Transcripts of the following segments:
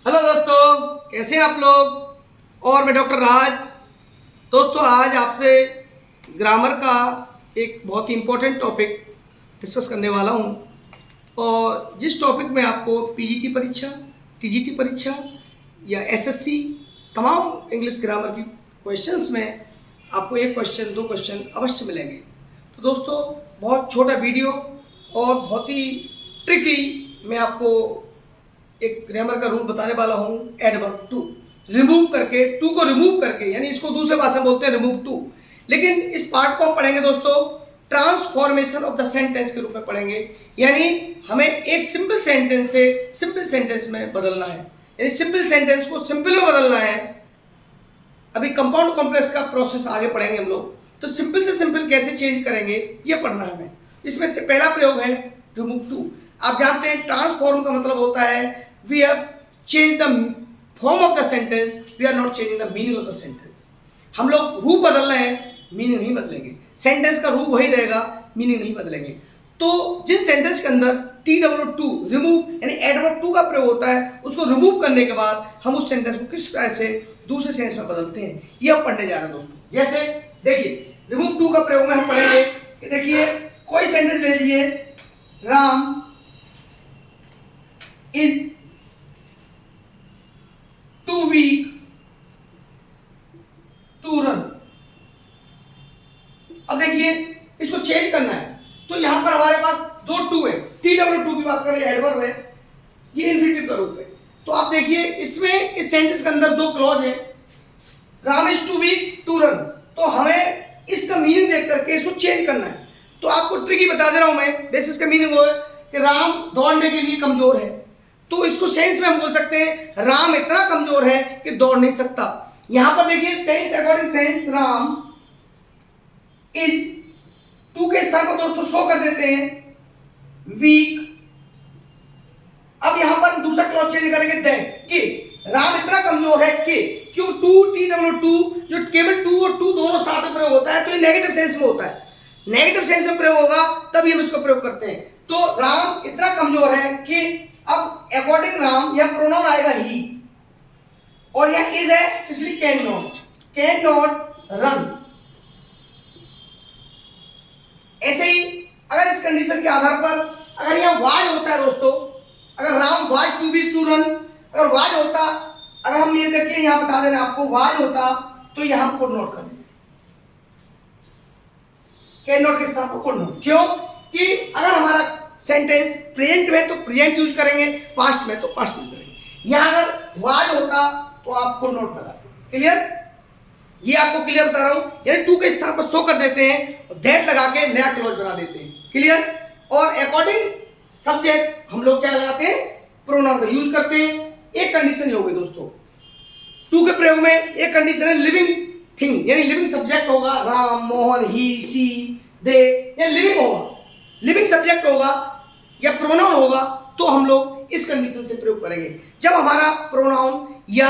Hello दोस्तों, कैसे हैं आप लोग। और मैं डॉक्टर राज। दोस्तों, आज आपसे ग्रामर का एक बहुत ही इम्पोर्टेंट टॉपिक डिस्कस करने वाला हूं। और जिस टॉपिक में आपको पीजीटी परीक्षा, टीजीटी परीक्षा या एसएससी तमाम इंग्लिश ग्रामर की क्वेश्चंस में आपको एक क्वेश्चन, दो क्वेश्चन अवश्य मिलेंगे। तो दोस्तों, बहुत छोटा वीडियो और बहुत ही ट्रिकली मैं आपको एक ग्रामर का रूल बताने वाला हूँ। एडवर्ब टू रिमूव करके, टू को रिमूव करके, यानी इसको दूसरे भाषा में बोलते हैं रिमूव टू। लेकिन इस पार्ट को हम पढ़ेंगे दोस्तों ट्रांसफॉर्मेशन ऑफ द सेंटेंस के रूप में पढ़ेंगे। यानी हमें एक सिंपल सेंटेंस से सिंपल सेंटेंस में बदलना है, यानी सिंपल सेंटेंस को सिंपल में बदलना है। अभी कंपाउंड कॉम्प्लेक्स का प्रोसेस आगे पढ़ेंगे हम लोग, तो सिंपल से सिंपल कैसे चेंज करेंगे ये पढ़ना है हमें। इसमें से पहला प्रयोग है रिमूव टू। आप जानते हैं ट्रांसफॉर्म का मतलब होता है we have changed the form of the sentence, we are not changing the meaning of the sentence। हम लोग रूप बदल रहे हैं, मीनिंग नहीं बदलेंगे। सेंटेंस का रूप वही रहेगा, मीनिंग नहीं बदलेंगे। तो जिन सेंटेंस के अंदर TW2 रिमूव यानी एडवर्ब टू का प्रयोग होता है, उसको रिमूव करने के बाद हम उस सेंटेंस को किस तरह से दूसरे सेंस में बदलते हैं ये हम पढ़ने जा रहे हैं दोस्तों। जैसे देखिए, रिमूव टू का प्रयोग में हम पढ़ेंगे कि देखिए कोई सेंटेंस ले लीजिए, Ram is too weak to run. अब देखिए इसको चेंज करना है, तो यहां पर हमारे पास दो टू है। TW2 की बात करें, एडवर्ब है, ये इन्फिनिटिव का रूप है। तो आप देखिए इसमें इस सेंटेंस के अंदर दो क्लॉज है, Ram is too weak to run. तो हमें इसका मीनिंग देख करके इसको चेंज करना है। तो आपको ट्रिक ही बता दे रहा हूं मैं। बेसिस का मीनिंग वो है कि राम दौड़ने के लिए कमजोर है, तो इसको सेंस में हम बोल सकते हैं राम इतना कमजोर है कि दौड़ नहीं सकता। यहां पर देखिए sense, according sense Ram is too के स्थान पर दोस्तों शो कर देते हैं वीक। अब यहां पर दूसरा क्लॉज चेंज करेंगे दैट, कि राम इतना कमजोर है कि क्यों टू TW2 जो केवल टू और टू दोनों साथ में प्रयोग होता है, तो ये नेगेटिव सेंस में होता है। नेगेटिव सेंस में प्रयोग होगा तभी हम इसको प्रयोग करते हैं। तो राम इतना कमजोर है कि अब अकॉर्डिंग राम यह प्रोनाउन आएगा ही, और यह इज है इसलिए कैन नॉट रन। ऐसे ही अगर इस कंडीशन के आधार पर अगर यह वाज होता है दोस्तों, अगर Ram was to be to run, अगर वाज होता, अगर हम ये देखिए यहां बता दे रहे हैं आपको, वाज होता तो यहां कोड नोट कर दें, कैन नॉट के स्थान पर कोड नोट। क्यों कि अगर हमारा सेंटेंस प्रेजेंट में तो प्रेजेंट यूज करेंगे, पास्ट में तो पास्ट यूज करेंगे। यहां अगर वाज होता तो आपको नोट लगाते। क्लियर? ये आपको क्लियर बता रहा हूं। यानी टू के स्थान पर शो कर देते हैं, दैट लगा के नया क्लॉज बना देते हैं। क्लियर? और अकॉर्डिंग सब्जेक्ट हम लोग क्या लगाते हैं, प्रोनाउन का यूज करते हैं। एक कंडीशन हो गई दोस्तों टू के प्रयोग में, एक कंडीशन है लिविंग थिंग, यानी लिविंग सब्जेक्ट होगा, राम, मोहन, ही, सी, दे, या लिविंग होगा, लिविंग सब्जेक्ट होगा या प्रोनाउन होगा, तो हम लोग इस कंडीशन से प्रयोग करेंगे। जब हमारा प्रोनाउन या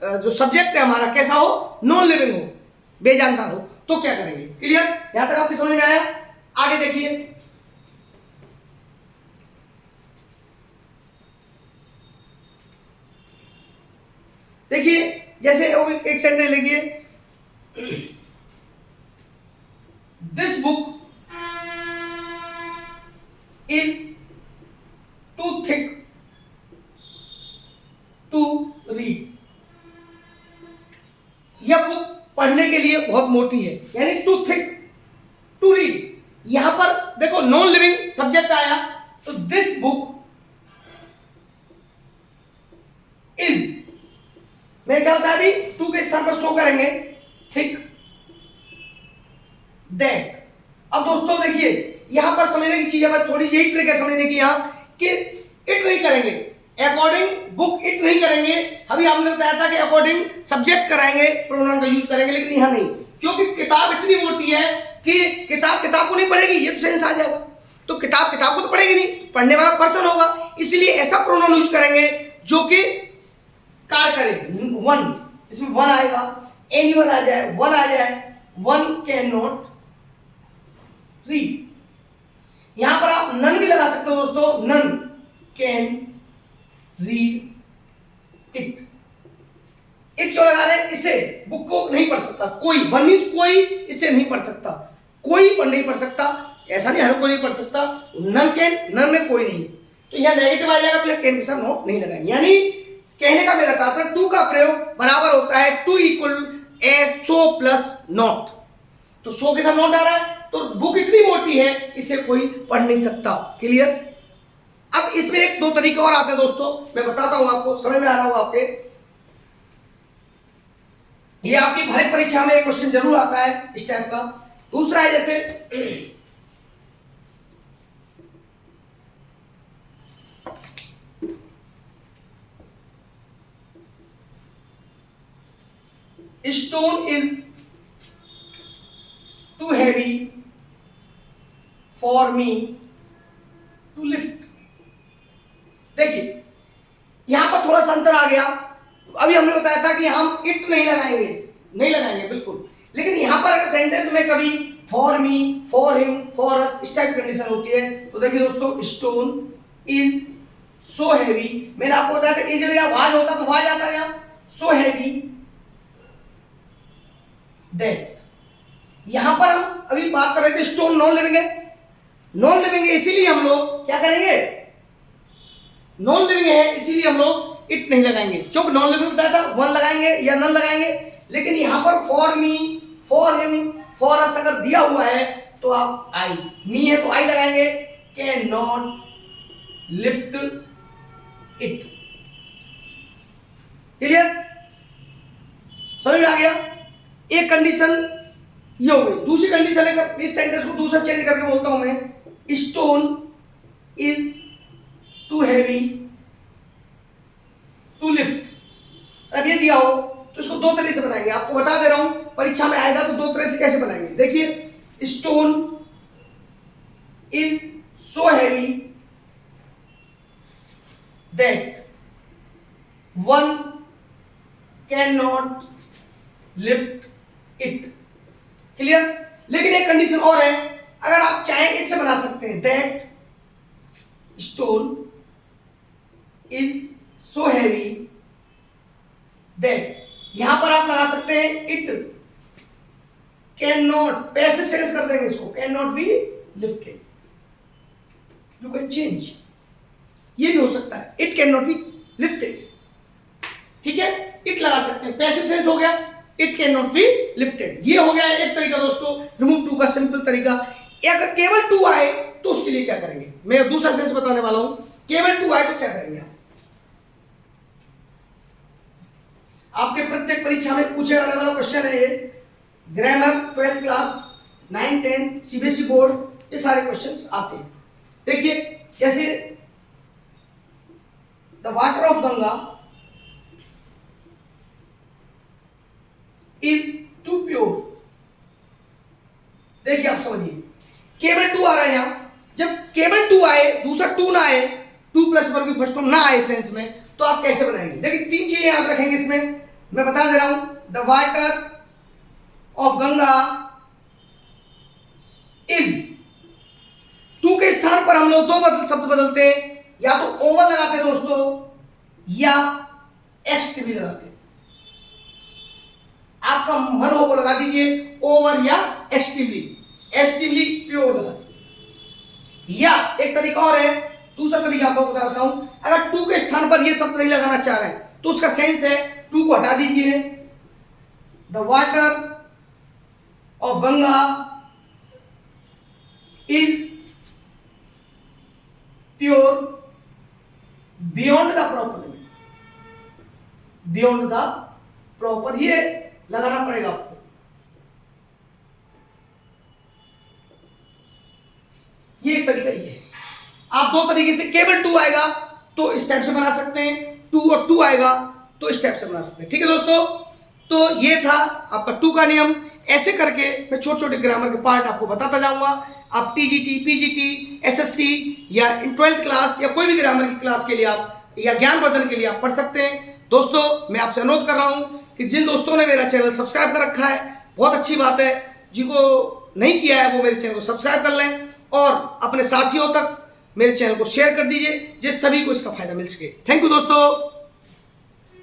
जो सब्जेक्ट है हमारा कैसा हो, नॉन लिविंग हो, बेजानदार हो, तो क्या करेंगे। क्लियर? यहां तक आपकी समझ में आया? आगे देखिए, देखिए जैसे एक सेंटेंस लिखिए, this book is too thick to read. यह बुक पढ़ने के लिए बहुत मोटी है, यानी टू थिक टू रीड। यहां पर देखो नॉन लिविंग सब्जेक्ट आया, तो दिस बुक इज, मैं क्या बताया अभी, टू के स्थान पर शो करेंगे थिक दैट। अब दोस्तों देखिए यहां पर समझने की चीज है, बस थोड़ी सी यही ट्रिक है समझने की यहां, कि इट नहीं करेंगे, अकॉर्डिंग बुक इट नहीं करेंगे। अभी हमने बताया था कि अकॉर्डिंग सब्जेक्ट कराएंगे, प्रोनाउन का यूज करेंगे, लेकिन यहां नहीं, क्योंकि किताब इतनी मोटी है कि किताब को नहीं पढ़ेगी, ये तो सेंस आ जाएगा। तो किताब को तो पढ़ेगी नहीं, पढ़ने वाला पर्सन होगा, इसलिए ऐसा प्रोनाउन यूज करेंगे जो कि कार्य करे। वन, इसमें वन आएगा, एनीवन आ जाए, वन आ जाए, वन कैन नॉट रीड। यहां पर आप नन भी लगा सकते हो दोस्तों, none can read it. It क्यों लगा रहे हैं? इसे बुक को नहीं पढ़ सकता कोई, वन इज कोई इसे नहीं पढ़ सकता, कोई पढ़ नहीं पढ़ सकता, ऐसा नहीं हर कोई नहीं पढ़ सकता, नन कैन, नन में कोई नहीं, तो यह नेगेटिव आ जाएगा, तो यह कैन के साथ नॉट नहीं लगाएंगे। यानी कहने का मेरा तात्पर्य टू का प्रयोग बराबर होता है too equal a so plus not, तो सो के साथ नॉट आ रहा है, तो बुक इतनी मोटी है इसे कोई पढ़ नहीं सकता। क्लियर? अब इसमें एक दो तरीके और आते हैं दोस्तों, मैं बताता हूं आपको, समझ में आ रहा होगा आपके। ये आपकी भारत परीक्षा में एक क्वेश्चन जरूर आता है इस टाइप का। दूसरा है जैसे stone is too heavy for me to lift. देखिए यहां पर थोड़ा सा अंतर आ गया, अभी हमने बताया था कि हम इट नहीं लगाएंगे बिल्कुल, लेकिन यहां पर अगर सेंटेंस में कभी for me, for him, for us इस टाइप की कंडीशन होती है, तो देखिए दोस्तों स्टोन इज सो हैवी, मैंने आपको बताया था इज या वाज होता तो वाज आता है, सो हैवी दैट। यहां पर हम अभी बात कर रहे थे स्टोन नॉन लिविंग है, नॉन लिविंग है इसीलिए हम लोग क्या करेंगे, नॉन लिविंग है इसीलिए हम लोग इट नहीं लगाएंगे, क्योंकि नॉन लिविंग बताया था वन लगाएंगे या नन लगाएंगे, लेकिन यहां पर for me, for him, for us अगर दिया हुआ है तो आप आई, मी है तो आई लगाएंगे, can not lift it. Clear? समझ में आ गया? एक कंडीशन ये हो गई। दूसरी कंडीशन है, इस सेंटेंस को दूसरा चेंज करके बोलता हूं मैं, stone is too heavy to lift. अब ये दिया हो तो इसको दो तरह से बनाएंगे, आपको बता दे रहा हूं परीक्षा में आएगा तो दो तरह से कैसे बनाएंगे। देखिए stone is so heavy that one can not lift it. Clear? लेकिन एक कंडीशन और है, अगर आप चाहें इट से बना सकते हैं, that stone is so heavy that, यहां पर आप लगा सकते हैं it can not, passive sense कर देंगे इसको, can not be lifted, you can change, ये भी हो सकता है, it can not be lifted. ठीक है, इट लगा सकते हैं, पैसिव सेंस हो गया, it can not be lifted. ये हो गया एक तरीका दोस्तों, रिमूव टू का सिंपल तरीका। अगर केवल टू आए तो उसके लिए क्या करेंगे, मैं दूसरा सेंस बताने वाला हूं, केवल टू आए तो क्या करेंगे आप, आपके प्रत्येक परीक्षा में पूछे जाने वाला क्वेश्चन है ये, grammar 12th class 9, 10 CBSE board, ये सारे क्वेश्चंस आते हैं। देखिए कैसे, the water of Ganga is too pure. देखिए आप समझिए, केवल टू आ रहा है यहां, जब केवल टू आए, दूसरा टू ना आए, टू प्लस वर्ग फर्स्ट फॉर्म ना आए सेंस में, तो आप कैसे बनाएंगे। देखिए तीन चीजें याद रखेंगे इसमें, मैं बता दे रहा हूं, the water of Ganga is, too के स्थान पर हम लोग दो शब्द बदलते हैं, या तो ओवर लगाते हैं दोस्तों, या एक्सटीवी लगाते हैं। आपका मन हो वो लगा दीजिए, ओवर या एक्सटीवली, एक्सटीवली प्योर लगा दीजिए। या एक तरीका और है, दूसरा तरीका आपको बताता हूं, अगर टू के स्थान पर ये शब्द नहीं लगाना चाह रहे हैं तो उसका सेंस है, टू को हटा दीजिए, the water of Ganga is pure beyond the proper limit, beyond the proper, ये लगाना पड़ेगा आपको। ये एक तरीका ही है। आप दो तरीके से, केवल टू आएगा तो इस टाइप से बना सकते हैं, टू और टू आएगा तो इस टाइप से बना सकते हैं। ठीक है दोस्तों, तो ये था आपका टू का नियम। ऐसे करके मैं छोटे छोटे ग्रामर के पार्ट आपको बताता जाऊंगा। आप टीजीटी, पीजीटी, एसएससी या इन 12th क्लास या कोई भी ग्रामर की क्लास के लिए आप, या ज्ञानवर्धन के लिए आप पढ़ सकते हैं। दोस्तों मैं आपसे अनुरोध कर रहा हूं कि जिन दोस्तों ने मेरा चैनल सब्सक्राइब कर रखा है, बहुत अच्छी बात है, जिनको नहीं किया है वो मेरे चैनल को सब्सक्राइब कर लें और अपने साथियों तक मेरे चैनल को शेयर कर दीजिए, जिस सभी को इसका फायदा मिल सके। थैंक यू दोस्तों।